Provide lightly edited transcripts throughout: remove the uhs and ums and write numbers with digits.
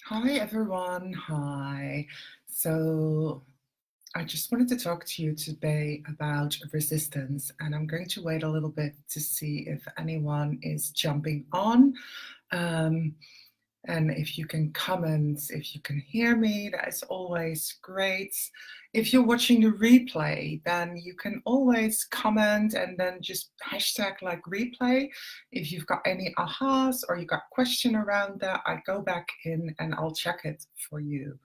Hi everyone, hi. So I just wanted to talk to you today about resistance, and I'm going to wait a little bit to see if anyone is jumping on. Um, and if you can comment, if you can hear me, that is always great. If you're watching the replay, then you can always comment and then just hashtag like replay. If you've got any ahas or you got question around that, I go back in and I'll check it for you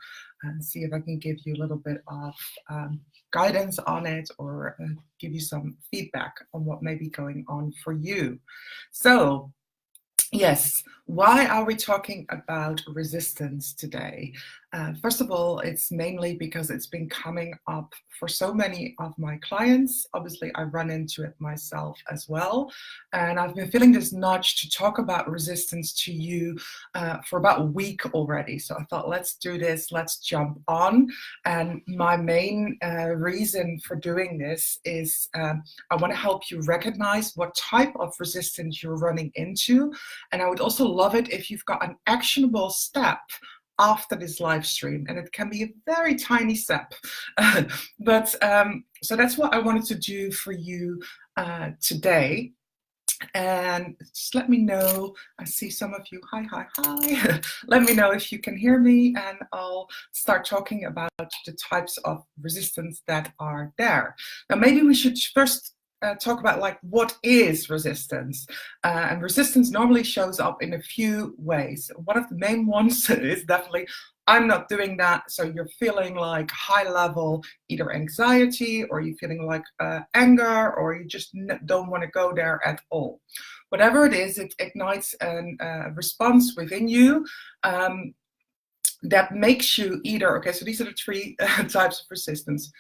and see if I can give you a little bit of guidance on it or give you some feedback on what may be going on for you. So, yes, why are we talking about resistance today? First of all, it's mainly because it's been coming up for so many of my clients. Obviously, I run into it myself as well. And I've been feeling this nudge to talk about resistance to you for about a week already. So I thought, let's do this, let's jump on. And my main reason for doing this is I want to help you recognize what type of resistance you're running into. And I would also love it if you've got an actionable step after this live stream, and it can be a very tiny step. But so that's what I wanted to do for you today. And just let me know. I see some of you. Hi, hi, hi. Let me know if you can hear me, and I'll start talking about the types of resistance that are there. Now, maybe we should first talk about like what is resistance. And resistance normally shows up in a few ways. One of the main ones is definitely I'm not doing that. So you're feeling like high level, either anxiety or you're feeling like anger, or you just don't want to go there at all. Whatever it is, it ignites a response within you that makes you either, okay, so these are the three types of resistance.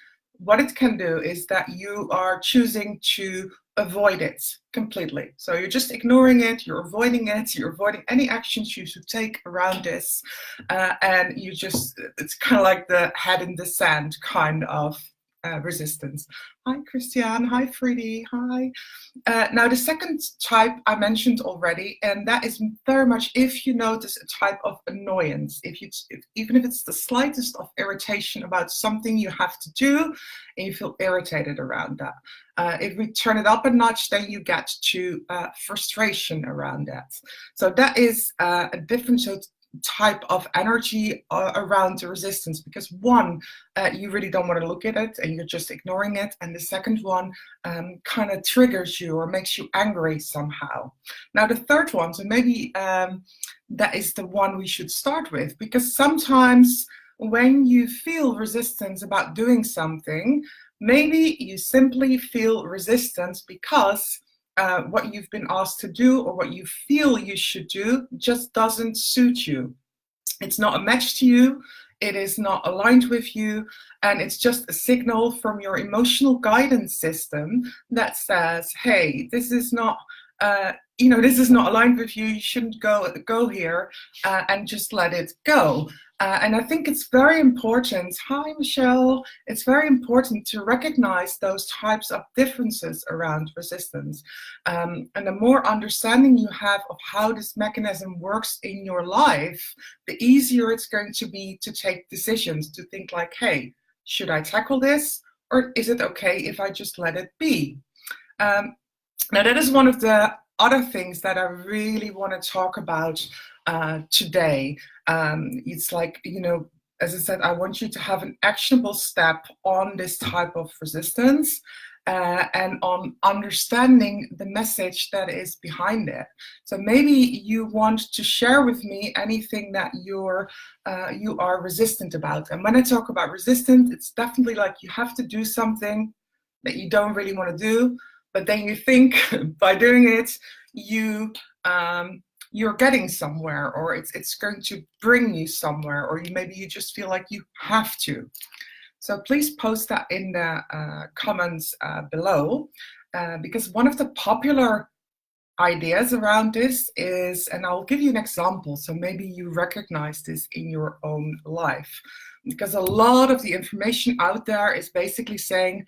What it can do is that you are choosing to avoid it completely. So you're just ignoring it, you're avoiding any actions you should take around this. And you just, it's kind of like the head in the sand kind of resistance. Hi, Christiane. Hi, Friedy. Hi. Now, the second type I mentioned already, and that is very much if you notice a type of annoyance, even if it's the slightest of irritation about something you have to do, and you feel irritated around that. If we turn it up a notch, then you get to frustration around that. So that is a different type of energy around the resistance, because one, you really don't want to look at it and you're just ignoring it, and the second one kind of triggers you or makes you angry somehow. Now the third one, so maybe that is the one we should start with, because sometimes when you feel resistance about doing something, maybe you simply feel resistance because what you've been asked to do or what you feel you should do just doesn't suit you. It's not a match to you. It is not aligned with you. And it's just a signal from your emotional guidance system that says, hey, this is not, this is not aligned with you. You shouldn't go here, and just let it go. And I think it's very important. Hi, Michelle. It's very important to recognize those types of differences around resistance. And the more understanding you have of how this mechanism works in your life, the easier it's going to be to take decisions, to think like, hey, should I tackle this? Or is it okay if I just let it be? Now, that is one of the other things that I really want to talk about today. It's like, as I said, I want you to have an actionable step on this type of resistance and on understanding the message that is behind it. So maybe you want to share with me anything that you are resistant about. And when I talk about resistant, it's definitely like you have to do something that you don't really want to do, but then you think by doing it, you're getting somewhere, or it's going to bring you somewhere, or maybe you just feel like you have to. So please post that in the comments below, because one of the popular ideas around this is, and I'll give you an example, so maybe you recognize this in your own life, because a lot of the information out there is basically saying,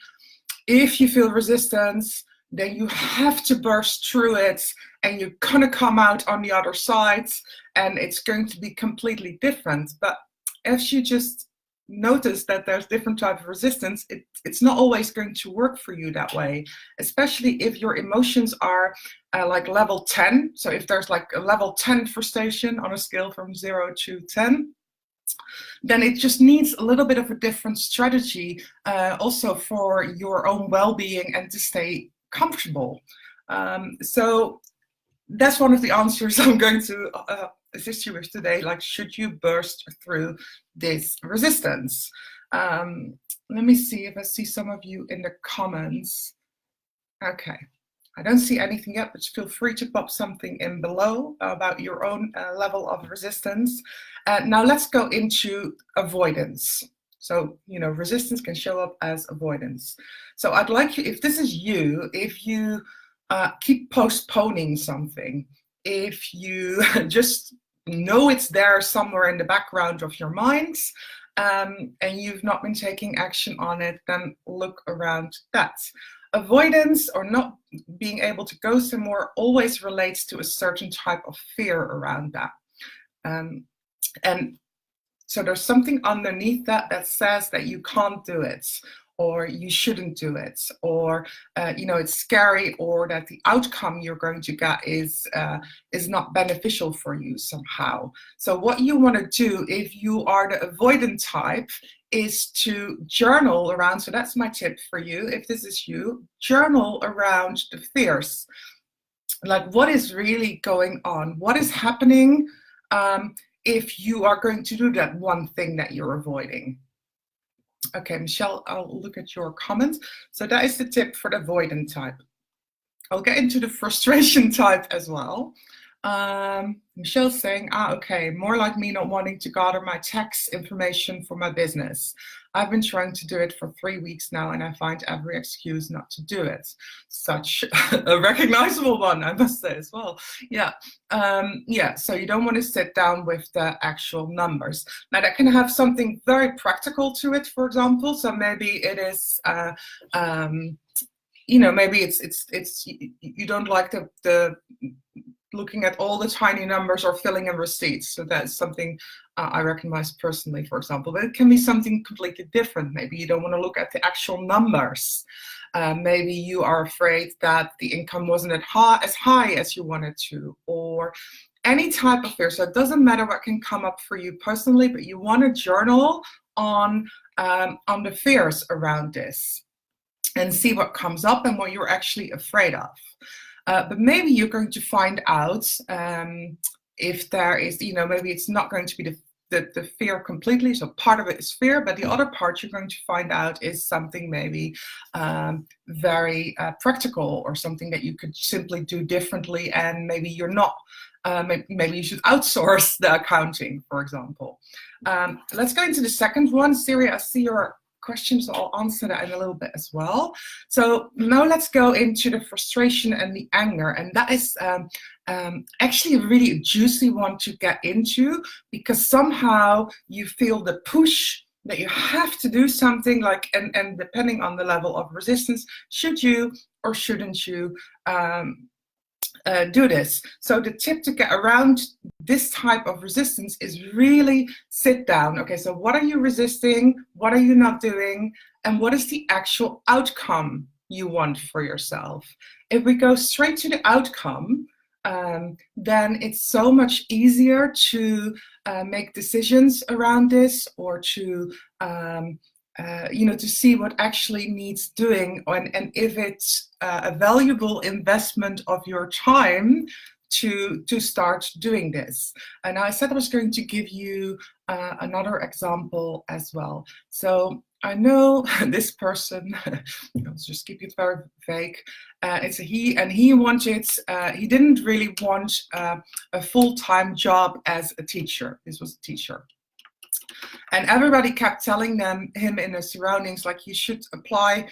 if you feel resistance, then you have to burst through it, and you're gonna come out on the other side, and it's going to be completely different. But if you just notice that there's different type of resistance, it's not always going to work for you that way, especially if your emotions are like level 10. So if there's like a level 10 frustration on a scale from 0 to 10, then it just needs a little bit of a different strategy also for your own well-being and to stay comfortable. So that's one of the answers I'm going to assist you with today. Like, should you burst through this resistance? Let me see if I see some of you in the comments. Okay, I don't see anything yet, but feel free to pop something in below about your own level of resistance. Now let's go into avoidance. So, you know, resistance can show up as avoidance. So I'd like you, if this is you, if you keep postponing something, if you just know it's there somewhere in the background of your mind, and you've not been taking action on it, then look around that. Avoidance or not being able to go somewhere always relates to a certain type of fear around that. And so there's something underneath that that says that you can't do it, or you shouldn't do it, or you know, it's scary, or that the outcome you're going to get is not beneficial for you somehow. So what you want to do if you are the avoidant type is to journal around. So that's my tip for you. If this is you, journal around the fears. Like, what is really going on? What is happening if you are going to do that one thing that you're avoiding? Okay, Michelle, I'll look at your comments. So that is the tip for the avoidant type. I'll get into the frustration type as well. Michelle's saying, okay, more like me not wanting to gather my tax information for my business. I've been trying to do it for 3 weeks now, and I find every excuse not to do it. Such a recognizable one, I must say as well. Yeah, yeah. So you don't want to sit down with the actual numbers. Now that can have something very practical to it, for example. So maybe it is, you know, maybe it's you don't like the looking at all the tiny numbers or filling in receipts. So that's something I recognize personally, for example. But it can be something completely different. Maybe you don't want to look at the actual numbers. Maybe you are afraid that the income wasn't as high as you wanted to, or any type of fear. So it doesn't matter what can come up for you personally, but you want to journal on the fears around this and see what comes up and what you're actually afraid of. But maybe you're going to find out if there is, you know, maybe it's not going to be the fear completely. So part of it is fear, but the other part you're going to find out is something maybe very practical, or something that you could simply do differently, and maybe you're not. Maybe you should outsource the accounting, for example. Let's go into the second one. Siri, I see your questions, so I'll answer that in a little bit as well. So now let's go into the frustration and the anger, and that is actually a really juicy one to get into, because somehow you feel the push that you have to do something, like, and depending on the level of resistance, should you or shouldn't you do this? So the tip to get around this type of resistance is really sit down. Okay, so what are you resisting? What are you not doing? And what is the actual outcome you want for yourself? If we go straight to the outcome, then it's so much easier to make decisions around this, or to you know, to see what actually needs doing, and if it's a valuable investment of your time to start doing this. And I said I was going to give you another example as well. So I know this person, let's just keep it very vague. It's a he, and he wanted, he didn't really want a full-time job as a teacher. This was a teacher. And everybody kept telling him in the surroundings, like, you should apply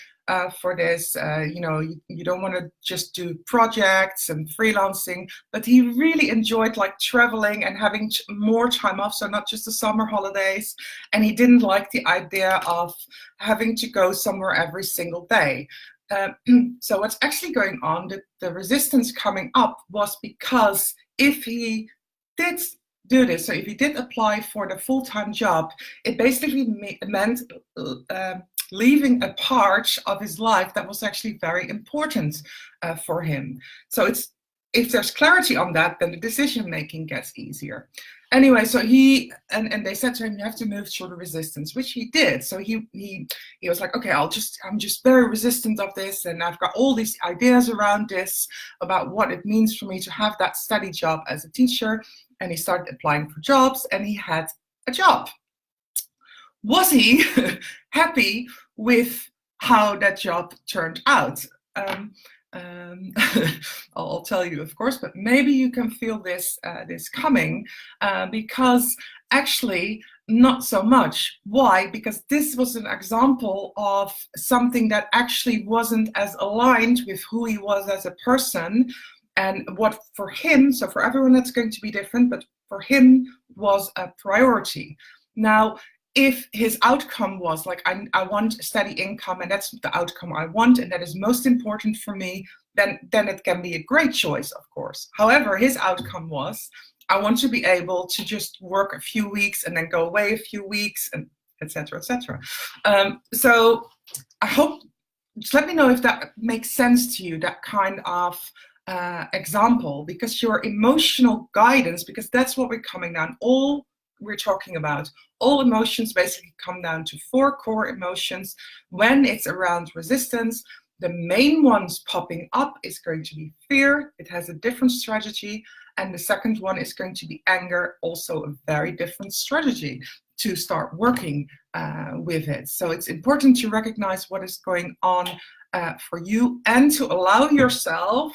for this. You know, you don't want to just do projects and freelancing. But he really enjoyed, like, traveling and having more time off, so not just the summer holidays. And he didn't like the idea of having to go somewhere every single day. So what's actually going on, the resistance coming up was because if he did do this, so if he did apply for the full-time job, it basically meant leaving a part of his life that was actually very important for him. So if there's clarity on that, then the decision making gets easier. Anyway, so he and they said to him, you have to move through the resistance, which he did. So he was like, okay, I'm just very resistant of this, and I've got all these ideas around this about what it means for me to have that steady job as a teacher. And he started applying for jobs, and he had a job. Was he happy with how that job turned out? I'll tell you, of course, but maybe you can feel this coming, because actually not so much. Why? Because this was an example of something that actually wasn't as aligned with who he was as a person, and what for him, so for everyone that's going to be different, but for him was a priority. Now, if his outcome was like, I want a steady income, and that's the outcome I want, and that is most important for me, then it can be a great choice, of course. However, his outcome was, I want to be able to just work a few weeks and then go away a few weeks, and etc., etc. So I hope, just let me know if that makes sense to you, that kind of example, because your emotional guidance, because that's what we're coming down, all we're talking about, all emotions basically come down to 4 core emotions. When it's around resistance, the main ones popping up is going to be fear. It has a different strategy. And the second one is going to be anger, also a very different strategy to start working with it. So it's important to recognize what is going on for you, and to allow yourself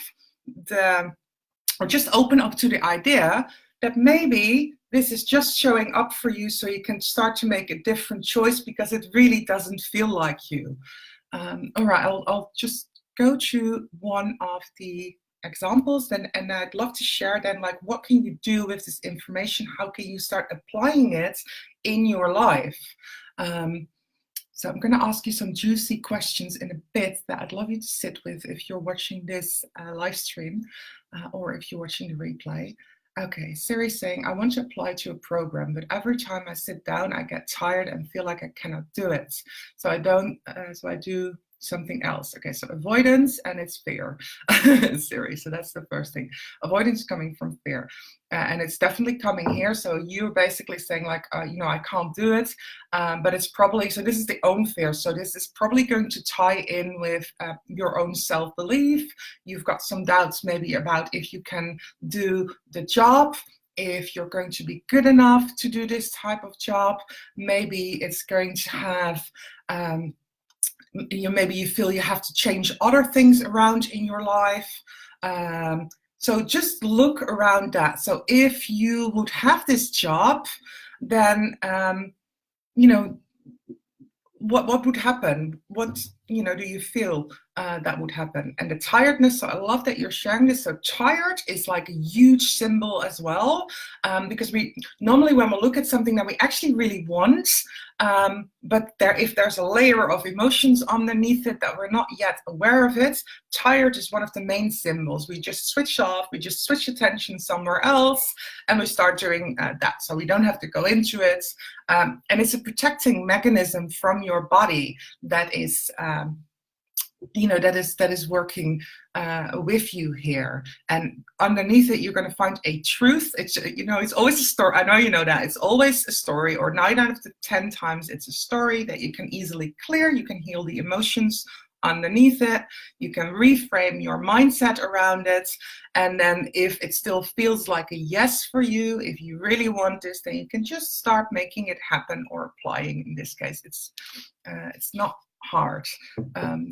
or just open up to the idea that maybe this is just showing up for you so you can start to make a different choice, because it really doesn't feel like you. All right, I'll just go to one of the examples then, and I'd love to share then, like, what can you do with this information? How can you start applying it in your life? So I'm going to ask you some juicy questions in a bit that I'd love you to sit with if you're watching this live stream, or if you're watching the replay. Okay, Siri's saying, I want to apply to a program, but every time I sit down, I get tired and feel like I cannot do it. So I do something else. Okay, so avoidance, and it's fear. Siri, so that's the first thing. Avoidance coming from fear. And it's definitely coming here. So you're basically saying like, I can't do it, but it's probably, so this is the own fear. So this is probably going to tie in with your own self-belief. You've got some doubts maybe about if you can do the job, if you're going to be good enough to do this type of job. Maybe it's going to have, maybe you feel you have to change other things around in your life. So just look around that. So if you would have this job, then, what would happen? What, do you feel that would happen? And the tiredness, so I love that you're sharing this. So tired is like a huge symbol as well, because we normally, when we look at something that we actually really want, but if there's a layer of emotions underneath it that we're not yet aware of it, tired is one of the main symbols. We just switch off, we just switch attention somewhere else, and we start doing that. So we don't have to go into it. And it's a protecting mechanism from your body that is, that is working with you here. And underneath it, you're going to find a truth. It's, it's always a story. I know you know that. It's always a story, or 9 out of the 10 times it's a story that you can easily clear. You can heal the emotions underneath it. You can reframe your mindset around it. And then if it still feels like a yes for you, if you really want this, then you can just start making it happen, or applying. In this case, it's not hard,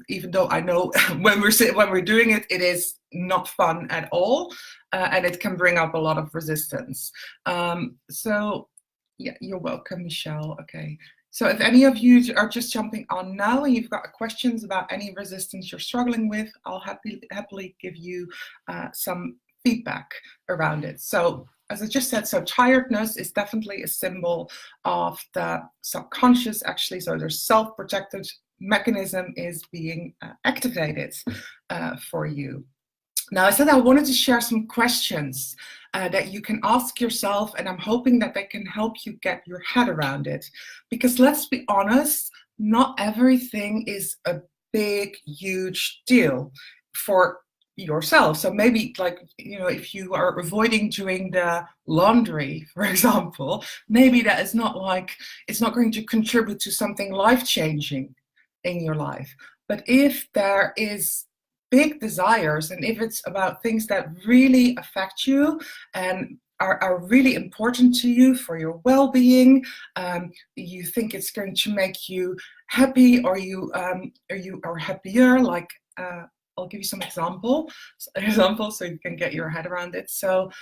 even though I know when we're doing it, it is not fun at all, and it can bring up a lot of resistance. So yeah, you're welcome, Michelle. Okay, so if any of you are just jumping on now and you've got questions about any resistance you're struggling with, I'll happily give you some feedback around it. So as I just said, so tiredness is definitely a symbol of the subconscious, actually. So there's self-protected mechanism is being activated for you. Now, I said I wanted to share some questions that you can ask yourself, and I'm hoping that they can help you get your head around it. Because let's be honest, not everything is a big, huge deal for yourself. So maybe, like, if you are avoiding doing the laundry, for example, maybe that is not like, it's not going to contribute to something life-changing in your life. But if there is big desires, and if it's about things that really affect you and are really important to you for your well-being, you think it's going to make you happy, or you are happier, like I'll give you some examples so you can get your head around it. So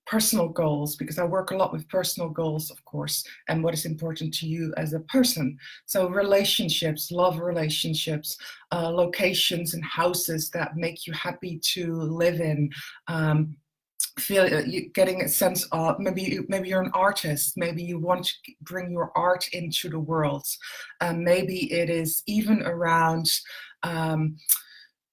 personal goals, because I work a lot with personal goals, of course, and what is important to you as a person. So relationships, love relationships, locations and houses that make you happy to live in. Getting a sense of, maybe you're an artist, maybe you want to bring your art into the world. Maybe it is even around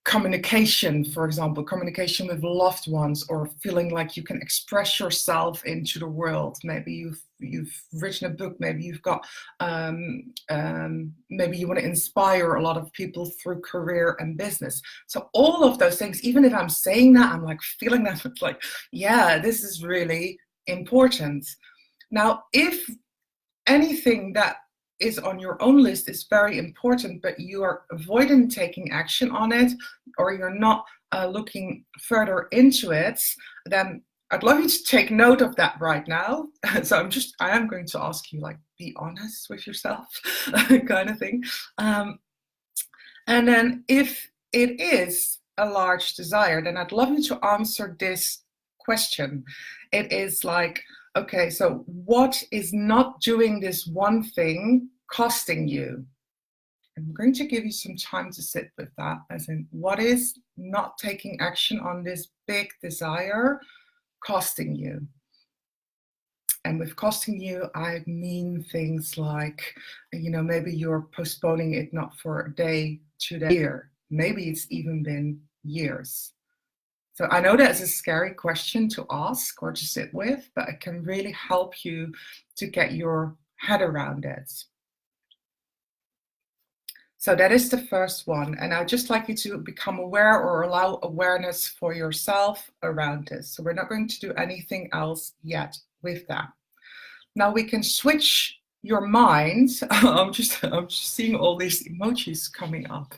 communication, for example, communication with loved ones, or feeling like you can express yourself into the world. Maybe you've written a book, maybe you've got maybe you want to inspire a lot of people through career and business. So all of those things, even if I'm saying that, I'm like feeling that, it's like, yeah, this is really important. Now, if anything that is on your own list is very important, but you are avoiding taking action on it, or you're not looking further into it, then I'd love you to take note of that right now. So I am going to ask you, like, be honest with yourself, kind of thing. And then if it is a large desire, then I'd love you to answer this question. It is like, okay, so what is not doing this one thing costing you? I'm going to give you some time to sit with that, as in, what is not taking action on this big desire costing you? And with costing you, I mean things like, maybe you're postponing it not for a day, 2 days, a year. Maybe it's even been years. So I know that's a scary question to ask or to sit with, but it can really help you to get your head around it. So that is the first one. And I'd just like you to become aware, or allow awareness for yourself around this. So we're not going to do anything else yet with that. Now we can switch your mind. I'm just seeing all these emojis coming up.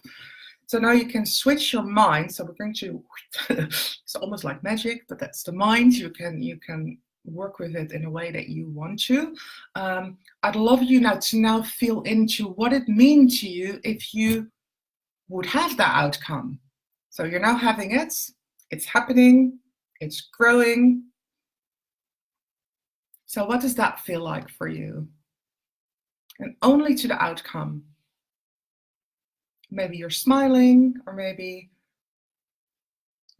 So now you can switch your mind. So we're going to, it's almost like magic, but that's the mind. You can work with it in a way that you want to. I'd love you now to feel into what it means to you if you would have that outcome. So you're now having it, it's happening, it's growing. So what does that feel like for you? And only to the outcome. Maybe you're smiling, or maybe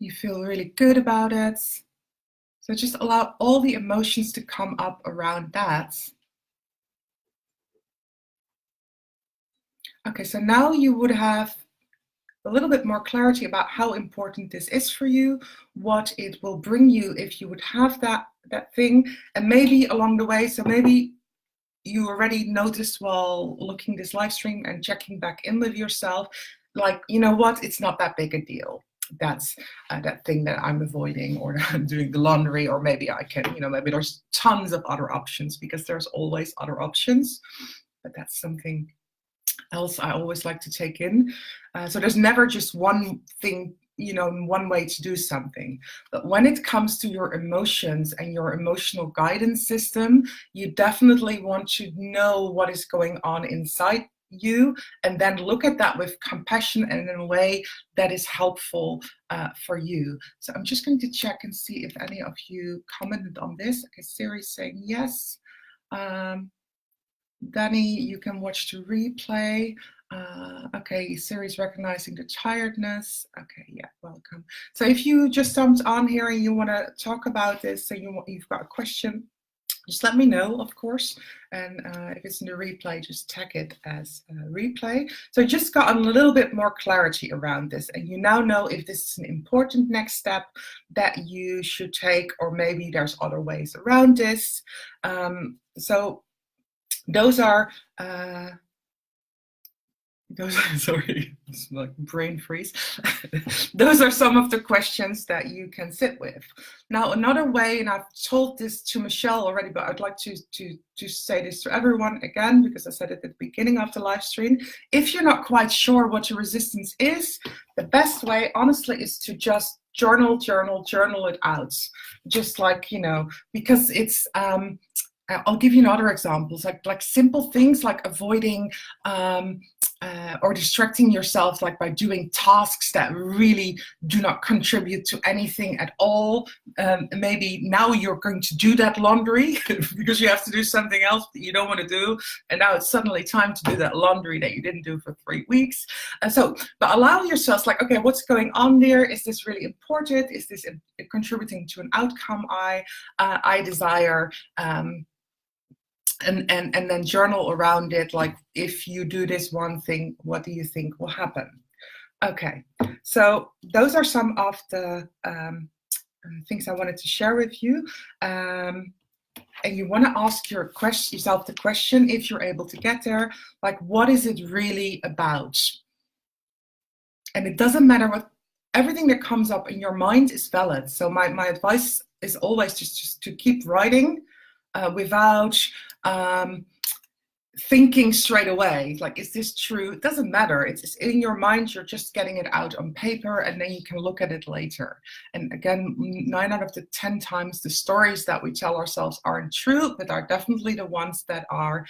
you feel really good about it. So just allow all the emotions to come up around that. Okay, so now you would have a little bit more clarity about how important this is for you, what it will bring you if you would have that thing, and maybe along the way, so maybe you already noticed while looking this live stream and checking back in with yourself, like, you know what, it's not that big a deal. That's that thing that I'm avoiding, or I'm doing the laundry, or maybe I can, maybe there's tons of other options, because there's always other options, but that's something else I always like to take in. So there's never just one thing, one way to do something. But when it comes to your emotions and your emotional guidance system, you definitely want to know what is going on inside you, and then look at that with compassion and in a way that is helpful for you. So I'm just going to check and see if any of you commented on this. Okay, Siri's saying yes. Danny, you can watch the replay. Okay, Siri's recognizing the tiredness. Okay, yeah, welcome. So if you just jumped on here and you want to talk about this, so you've got a question, just let me know, of course. And if it's in the replay, just tag it as a replay. So I just got a little bit more clarity around this. And you now know if this is an important next step that you should take, or maybe there's other ways around this. So those are sorry, it's like brain freeze. Those are some of the questions that you can sit with. Now, another way, and I've told this to Michelle already, but I'd like to say this to everyone again, because I said it at the beginning of the live stream. If you're not quite sure what your resistance is, the best way, honestly, is to just journal it out. Just like, you know, because it's, I'll give you another examples, like simple things like avoiding or distracting yourself, like by doing tasks that really do not contribute to anything at all. Maybe now you're going to do that laundry because you have to do something else that you don't want to do, and now it's suddenly time to do that laundry that you didn't do for 3 weeks. But allow yourself, like, okay, what's going on there? Is this really important? Is this contributing to an outcome I desire? And then journal around it, like, if you do this one thing, what do you think will happen? Okay, so those are some of the things I wanted to share with you. And you want to ask yourself the question, if you're able to get there, like, what is it really about? And it doesn't matter what, everything that comes up in your mind is valid. So my advice is always just to keep writing without thinking straight away, like, is this true? It doesn't matter. It's in your mind. You're just getting it out on paper, and then you can look at it later. And again, 9 out of the 10 times, the stories that we tell ourselves aren't true, but are definitely the ones that are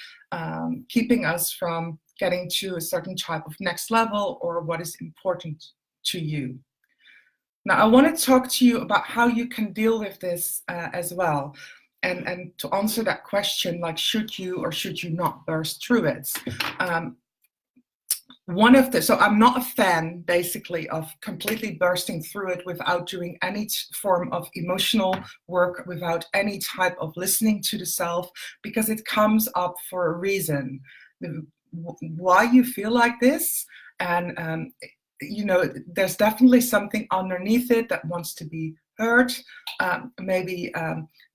keeping us from getting to a certain type of next level, or what is important to you. Now, I want to talk to you about how you can deal with this as well. And to answer that question, like, should you or should you not burst through it? So I'm not a fan, basically, of completely bursting through it without doing any form of emotional work, without any type of listening to the self, because it comes up for a reason. Why you feel like this, and you know, there's definitely something underneath it that wants to be heard. Maybe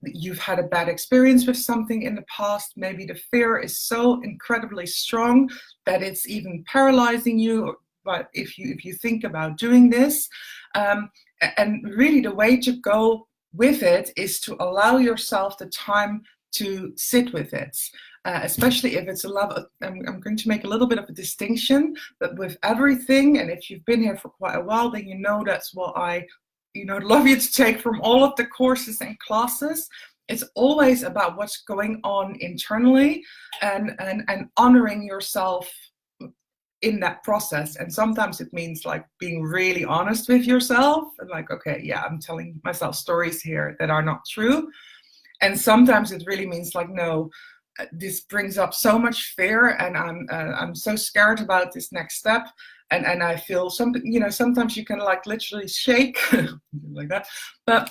you've had a bad experience with something in the past. Maybe the fear is so incredibly strong that it's even paralyzing you. But if you think about doing this, and really the way to go with it is to allow yourself the time to sit with it. Especially if it's a level, I'm going to make a little bit of a distinction, but with everything, and if you've been here for quite a while, then you know that's what I love you to take from all of the courses and classes. It's always about what's going on internally, and honoring yourself in that process. And sometimes it means, like, being really honest with yourself and, like, okay, yeah, I'm telling myself stories here that are not true. And sometimes it really means, like, no, this brings up so much fear, and I'm so scared about this next step, and I feel something, sometimes you can, like, literally shake like that, but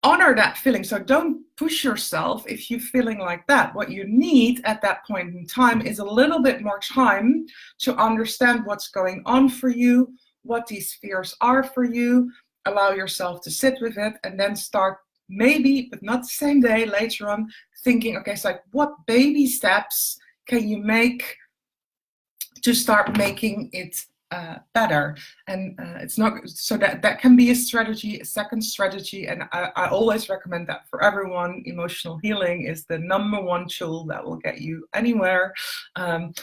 honor that feeling. So don't push yourself if you're feeling like that. What you need at that point in time is a little bit more time to understand what's going on for you, what these fears are for you. Allow yourself to sit with it, and then start, maybe, but not the same day, later on, thinking, okay, so, like, what baby steps can you make to start making it better? And it's not, so that can be a strategy, a second strategy. And I always recommend that for everyone. Emotional healing is the #1 tool that will get you anywhere. And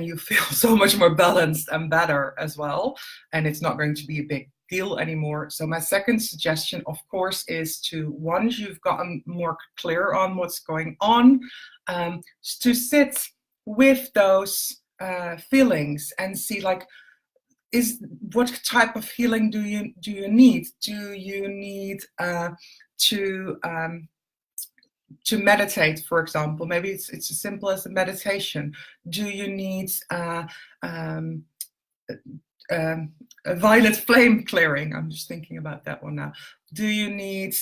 you feel so much more balanced and better as well. And it's not going to be a big deal anymore. So my second suggestion, of course, is to, once you've gotten more clear on what's going on, to sit with those feelings and see, like, what type of healing do you need? Do you need to meditate, for example? Maybe it's as simple as a meditation. Do you need a violet flame clearing? I'm just thinking about that one now. Do you need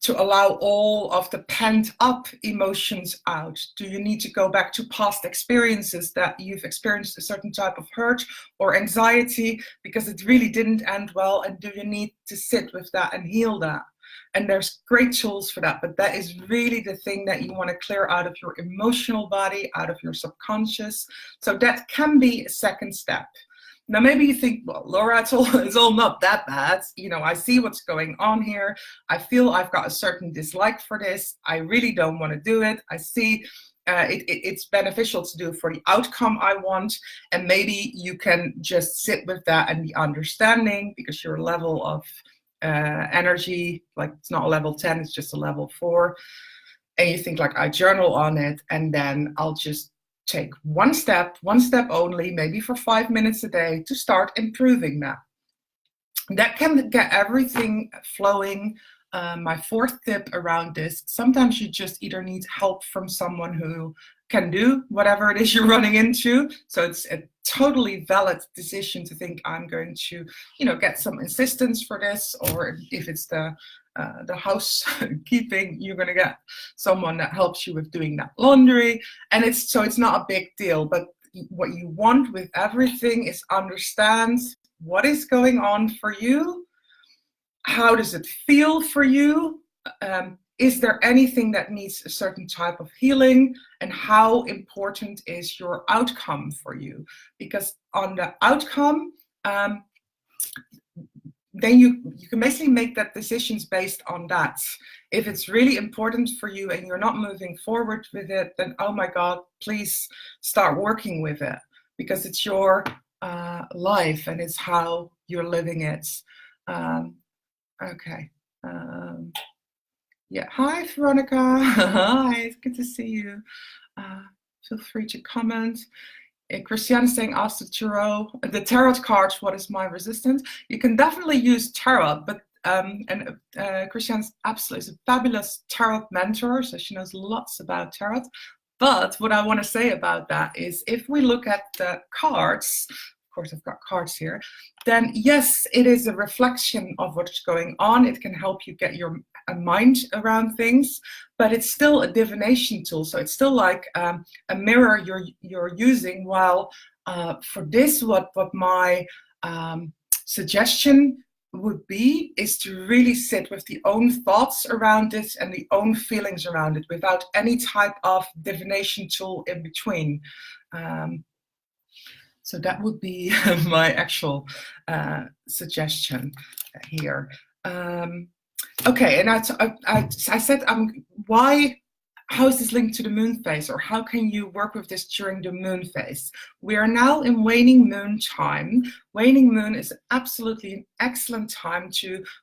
to allow all of the pent up emotions out? Do you need to go back to past experiences that you've experienced a certain type of hurt or anxiety because it really didn't end well? And do you need to sit with that and heal that? And there's great tools for that, but that is really the thing that you want to clear out of your emotional body, out of your subconscious. So that can be a second step. Now, maybe you think, well, Laura, it's all not that bad. You know, I see what's going on here. I feel I've got a certain dislike for this. I really don't want to do it. I see it's beneficial to do for the outcome I want. And maybe you can just sit with that and be understanding, because your level of energy, like it's not a level 10, it's just a level 4. And you think like, I journal on it, and then I'll just take one step only, maybe for 5 minutes a day, to start improving that. That can get everything flowing. My fourth tip around this, sometimes you just either need help from someone who can do whatever it is you're running into. So it's a totally valid decision to think, I'm going to, you know, get some assistance for this, or if it's the housekeeping, you're going to get someone that helps you with doing that laundry. And it's not a big deal. But what you want with everything is understand what is going on for you. How does it feel for you? Is there anything that needs a certain type of healing? And how important is your outcome for you? Because on the outcome, then you can basically make that decisions based on that. If it's really important for you and you're not moving forward with it, then oh my God, please start working with it, because it's your life and it's how you're living it. Okay. Yeah. Hi, Veronica. Hi, it's good to see you. Feel free to comment. Christiane is saying, ask the tarot cards, what is my resistance? You can definitely use tarot, but Christiane is a fabulous tarot mentor, so she knows lots about tarot. But what I want to say about that is, if we look at the cards, of course I've got cards here, then yes, it is a reflection of what's going on. It can help you get your mind around things, but it's still a divination tool. So it's still like a mirror you're using. While for this, what my suggestion would be is to really sit with the own thoughts around it and the own feelings around it, without any type of divination tool in between. So that would be my actual suggestion here. Okay, and I said, how is this linked to the moon phase, or how can you work with this during the moon phase? We are now in waning moon time. Waning moon is absolutely an excellent time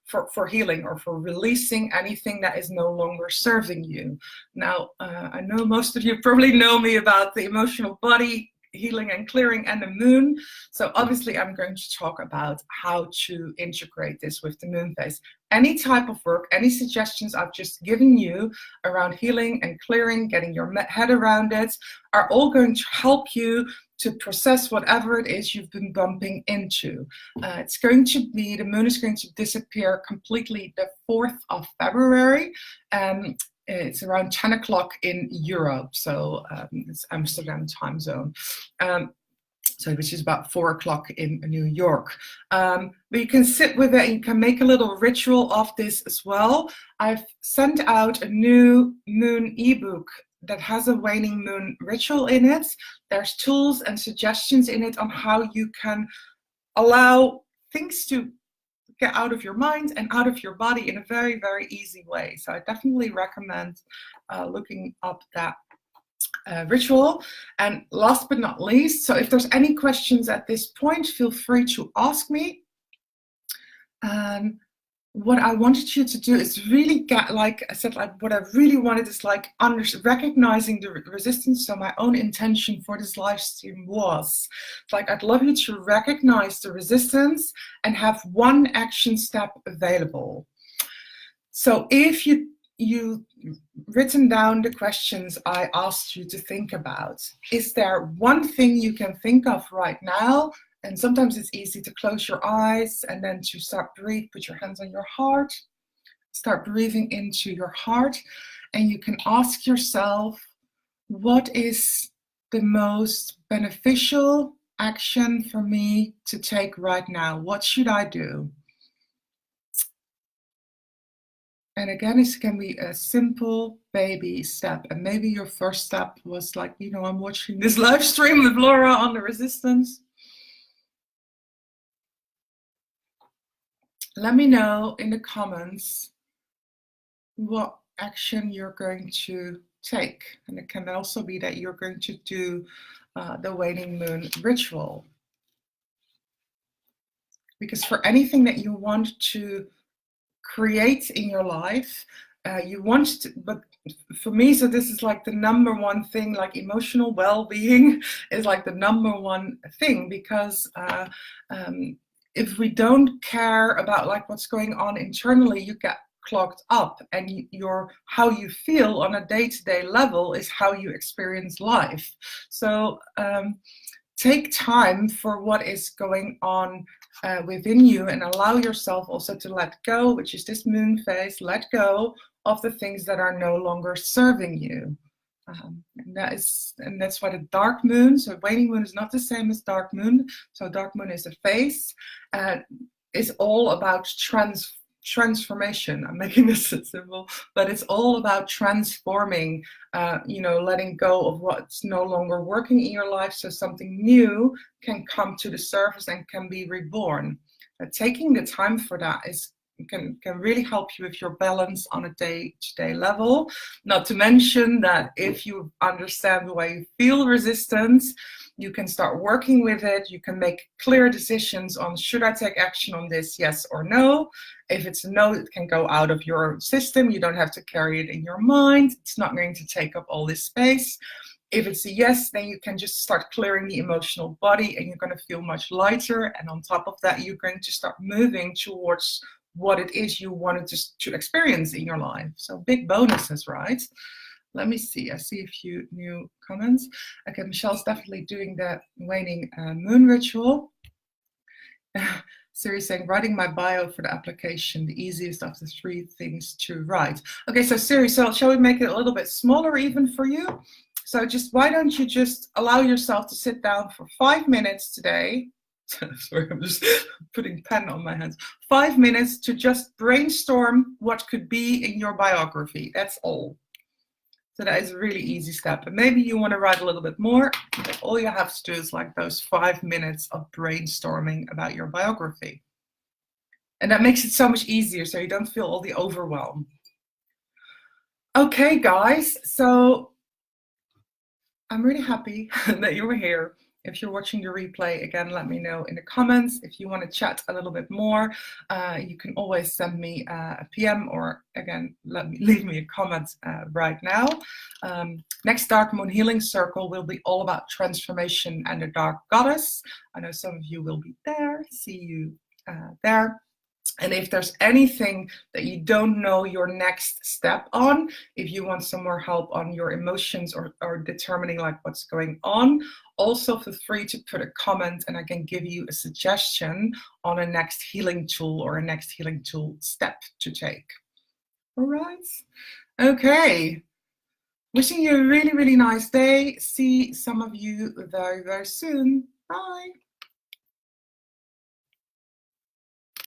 for healing, or for releasing anything that is no longer serving you. Now, I know most of you probably know me about the emotional body healing and clearing and the moon. So obviously I'm going to talk about how to integrate this with the moon phase. Any type of work, any suggestions I've just given you around healing and clearing, getting your head around it, are all going to help you to process whatever it is you've been bumping into. The moon is going to disappear completely the 4th of February. It's around 10 o'clock in Europe, so it's Amsterdam time zone, which is about 4 o'clock in New York. But you can sit with it and you can make a little ritual of this as well. I've sent out a new moon ebook that has a waning moon ritual in it. There's tools and suggestions in it on how you can allow things to get out of your mind and out of your body in a very, very easy way. So I definitely recommend looking up that ritual. And last but not least, so if there's any questions at this point, feel free to ask me. What I wanted you to do is really get, like I said, like what I really wanted is like recognizing the resistance. So my own intention for this live stream was like, I'd love you to recognize the resistance and have one action step available. So if you written down the questions I asked you to think about, is there one thing you can think of right now? And sometimes it's easy to close your eyes and then to start breathe, put your hands on your heart. Start breathing into your heart, and you can ask yourself, what is the most beneficial action for me to take right now? What should I do? And again, it can be a simple baby step. And maybe your first step was like, you know, I'm watching this live stream with Laura on the resistance. Let me know in the comments what action you're going to take. And it can also be that you're going to do the Waning Moon ritual. Because for anything that you want to create in your life, you want to, but for me, so this is like the number one thing, like emotional well-being is like the number one thing, because if we don't care about like what's going on internally, you get clogged up, and your how you feel on a day-to-day level is how you experience life. So take time for what is going on within you, and allow yourself also to let go, which is this moon phase, let go of the things that are no longer serving you. And that's why the dark moon, so waning moon is not the same as dark moon. So dark moon is a phase, is all about transformation. I'm making this simple, but it's all about transforming, you know, letting go of what's no longer working in your life, so something new can come to the surface and can be reborn. Taking the time for that can really help you with your balance on a day-to-day level. Not to mention that if you understand the way you feel resistance, you can start working with it. You can make clear decisions on, should I take action on this, yes or no? If it's a no, it can go out of your system. You don't have to carry it in your mind. It's not going to take up all this space. If it's a yes, then you can just start clearing the emotional body, and you're going to feel much lighter. And on top of that, you're going to start moving towards what it is you wanted to experience in your life. So big bonuses, right? Let me see. I see a few new comments. Okay, Michelle's definitely doing the waning moon ritual. Siri saying, writing my bio for the application, the easiest of the 3 things to write. Okay, so Siri, so shall we make it a little bit smaller even for you? So just, why don't you just allow yourself to sit down for 5 minutes today? Sorry, I'm just putting pen on my hands. 5 minutes to just brainstorm what could be in your biography. That's all. So that is a really easy step. And maybe you want to write a little bit more, but all you have to do is like those 5 minutes of brainstorming about your biography. And that makes it so much easier, so you don't feel all the overwhelm. Okay, guys, so I'm really happy that you were here. If you're watching the replay, again, let me know in the comments. If you want to chat a little bit more, you can always send me a PM, or again, leave me a comment right now. Next Dark Moon Healing Circle will be all about transformation and the Dark Goddess. I know some of you will be there. See you there. And if there's anything that you don't know your next step on, if you want some more help on your emotions or determining like what's going on, also feel free to put a comment, and I can give you a suggestion on a next healing tool or a next healing tool step to take. All right. Okay. Wishing you a really, really nice day. See some of you very, very soon. Bye.